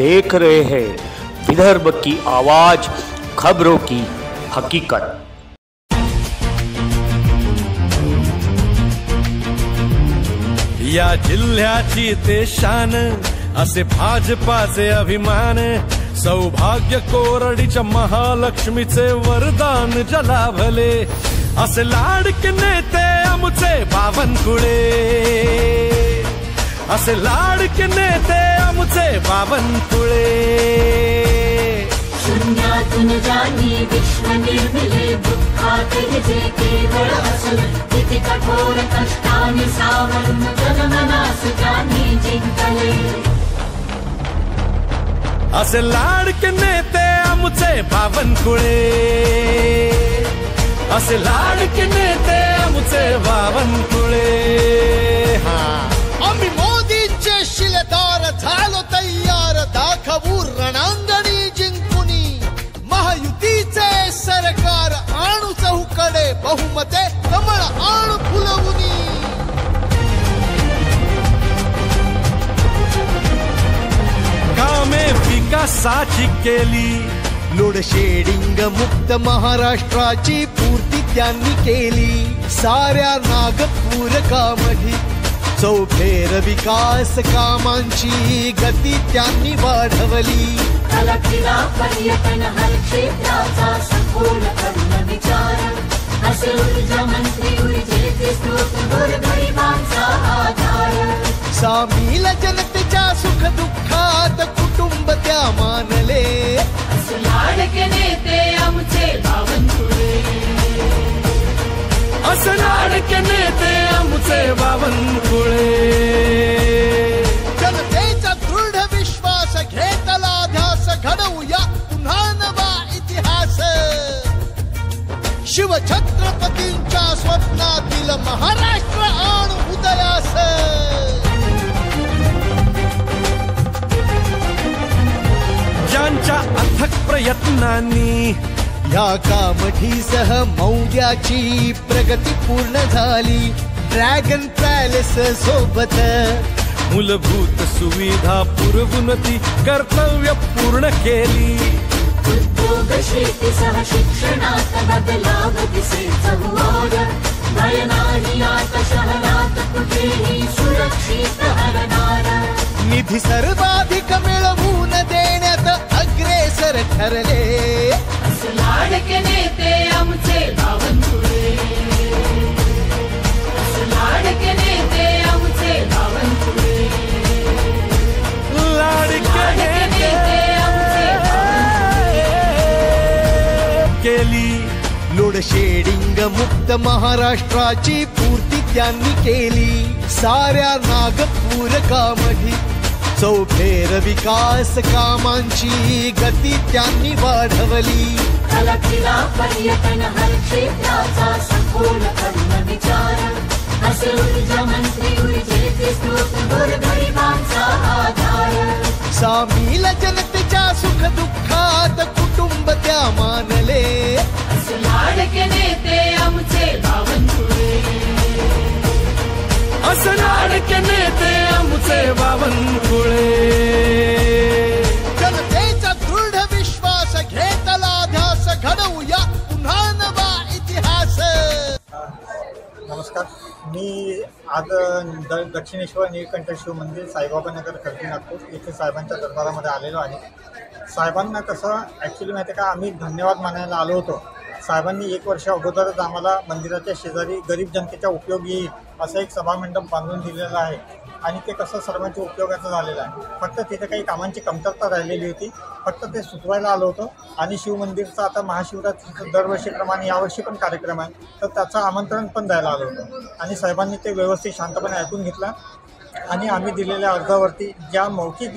देख रहे हैं विदर्भ की आवाज, खबरों की हकीकत। या जिल्ह्याची ते शान, असे भाजपाचे अभिमान, सौभाग्य कोरडीच्या महालक्ष्मीचे वरदान जलाभले, असे लाडके नेते आमचे बावनकुळे, असे लाडके नेते आमचे बावनकुळे। शून्यातून जाणी विश्व निर्मिले, दुःखात जे केवळ असून, किती कठोर कष्टाने सावरून जनमनास जाणी जिंकले। असे लाडके नेते आमचे बावनकुळे, असे लाडके नेते आमचे बावनकुळे। आम्ही मोदीचे शिलेदार झालो तयार, दाखवू रणांगणी जिंकुनी, महायुतीचे सरकार आणू चहूकडे, बहुमते कमळ आणू फुलवुनी। कामे विकासाची केली, लोडशेडिंग मुक्त महाराष्ट्राची पूर्ती त्यांनी केली, साऱ्या नागपूर कामही चौफेर विकास कामांची गती त्यांनी वाढवली। कलाक्रीडा पर्यटन हर क्षेत्राचा सखोल करून विचार, असे ऊर्जा मंत्री ऊर्जेचे स्रोत, गोरगरिबांचा आधार। सामील जनतेच्या सुख दुःखात कुटुंब त्या मानले, असे लाडके नेते आमचे बावनकुळे, असे लाडके नेते आमचे बावनकुळे। जनतेचा दृढ विश्वास घेतला ध्यास, घडवूया पुन्हा नवा इतिहास। शिवछत्रपतींच्या स्वप्नातील महाराष्ट्र आणू उदयास। ज्यांच्या अथक प्रयत्नांनी या कामठीसह मौद्याची प्रगती पूर्ण झाली, ड्रॅगन पॅलेस सोबत मूलभूत सुविधा पुरवून ती कर्तव्य पूर्ण केली। उद्योग शेतीसह शिक्षणात बदलाव दिसे चहुओर, भय नाही आता शहरात कुठेही सुरक्षित हरणार। निधी सर्वाधिक मिळवून देण्यात अग्रेसर ठरले, असे लाडके नेते आमचे बावनकुळे, असे लाडके नेते आमचे बावनकुळे, लाडके नेते आमचे बावनकुळे। केली लोडशेडिंग मुक्त महाराष्ट्राची पूर्ती त्यांनी केली, साऱ्या नागपूर कामही चौफेर विकास कामांची गती त्यांनी वाढवली। कलाक्रीडा पर्यटन हर क्षेत्राचा सखोल करून विचार, असे ऊर्जा मंत्री ऊर्जेचे स्रोत, गोरगरिबांचा आधार। सामील जनतेच्या सुख दुःखात कुटुंब त्या मानले, असे लाडके नेते आमचे बावनकुळे, असे लाडके नेते आमचे बावनकुळे। जनतेचा दृढ विश्वास घेतला ध्यास, घडवूया पुन्हा नवा इतिहास। नमस्कार, मी आज दक्षिणेश्वर नीलकंठ शिव मंदिर, साईबाबा नगर, खर्दी, नागपूर येथे साहेबांच्या दरबारामध्ये आलेलो आहे। साहेबांना कसं ॲक्च्युली माहिती आहे का, आम्ही धन्यवाद मानायला आलो होतो। साहेबांनी 1 वर्ष अगोदरच आम्हाला मंदिराच्या शेजारी गरीब जनतेच्या उपयोग येईल असं एक सभामंडप बांधून दिलेलं आहे, आणि ते कसं सर्वांच्या उपयोगाचं झालेलं आहे। फक्त तिथे काही कामांची कमतरता राहिलेली होती, फक्त ते सुचवायला आलो होतो। आणि शिवमंदिरचा आता महाशिवरात्रीचं दरवर्षीप्रमाणे यावर्षी पण कार्यक्रम आहे, तर त्याचं आमंत्रण पण द्यायला आलो होतो, आणि साहेबांनी ते व्यवस्थित शांतपणे ऐकून घेतलं। आणि आम्ही दिलेल्या अर्जावरती ज्या मौखिक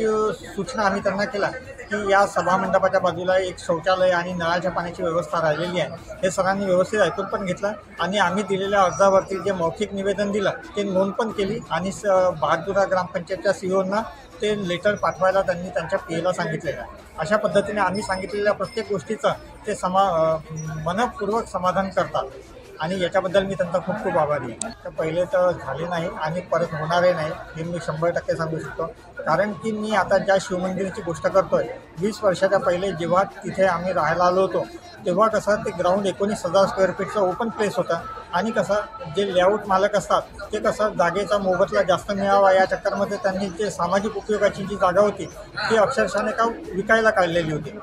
सूचना आम्ही त्यांना केल्या की या सभामंडपाच्या बाजूला एक शौचालय आणि नळाच्या पाण्याची व्यवस्था राहिलेली आहे, हे सरांनी व्यवस्थित ऐकून पण घेतलं। आणि आम्ही दिलेल्या अर्जावरती जे मौखिक निवेदन दिलं ते नोंद पण केली, आणि बहादुरा ग्रामपंचायतच्या सीओना ते लेटर पाठवायला त्यांनी त्यांच्या पीएला सांगितलेलं आहे। अशा पद्धतीने आम्ही सांगितलेल्या प्रत्येक गोष्टीचं ते मनपूर्वक समाधान करतात। आणि याच्याबद्दल मी त्यांचा खूप खूप आभारी आहे. तर पहिले तर झाले नाही आणि परत होणारही नाही हे मी 100% सांगू शकतो. कारण की मी आता ज्या शिवमंदिराची गोष्ट करतोय 20 वर्षाच्या पहिले जेव्हा तिथे आम्ही राहायला आलो होतो तेव्हा कसं ते ग्राउंड 19,000 स्क्वेअर फीटचं ओपन प्लेस होतं आणि कसं जे लेआउट मालक असतात ते कसं जागेचा मोबदला जास्त मिळावा या चक्करमध्ये त्यांनी जे सामाजिक उपयोगाची जी जागा होती ती अक्षरशः का विकायला काढलेली होती.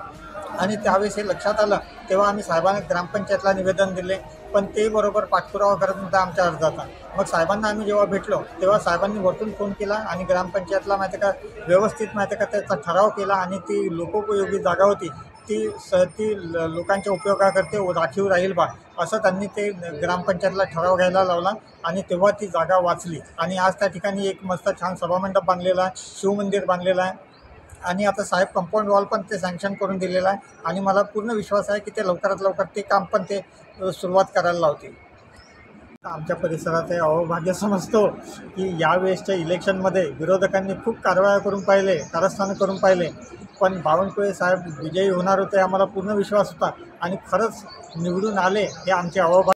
आणि त्यावेळेस हे लक्षात आलं तेव्हा आम्ही साहेबांना ग्रामपंचायतला निवेदन दिले, पण ते बरोबर पाठपुरावा करत नव्हता आमच्या अर्जाचा. मग साहेबांना आम्ही जेव्हा भेटलो तेव्हा साहेबांनी वरतून फोन केला आणि ग्रामपंचायतला माहिती का व्यवस्थित माहिती का त्याचा ठराव केला आणि ती लोकोपयोगी जागा होती ती लोकांच्या उपयोगाकरते राखीव राहील बा असं त्यांनी ते ग्रामपंचायतला ठराव घ्यायला लावला आणि तेव्हा ती जागा वाचली. आणि आज त्या ठिकाणी एक मस्त छान सभामंडप बांधलेला आहे, शिवमंदिर बांधलेलं आहे आणि आता साहेब कंपाऊंड वॉल पण ते सँक्शन करून दिलेलं आहे आणि मला पूर्ण विश्वास आहे की ते लवकरात लवकर ते काम पण ते सुरुवात करायला लावतील. आमच्या परिसरात हे अहोभाग्य समजतो की यावेळेसच्या इलेक्शनमध्ये विरोधकांनी खूप कारवाया करून पाहिले, कारस्थानं करून पाहिले, पण बावनकुळे साहेब विजयी होणार होते आम्हाला पूर्ण विश्वास होता आणि खरंच निवडून आले हे आमचे अहोभाग्य.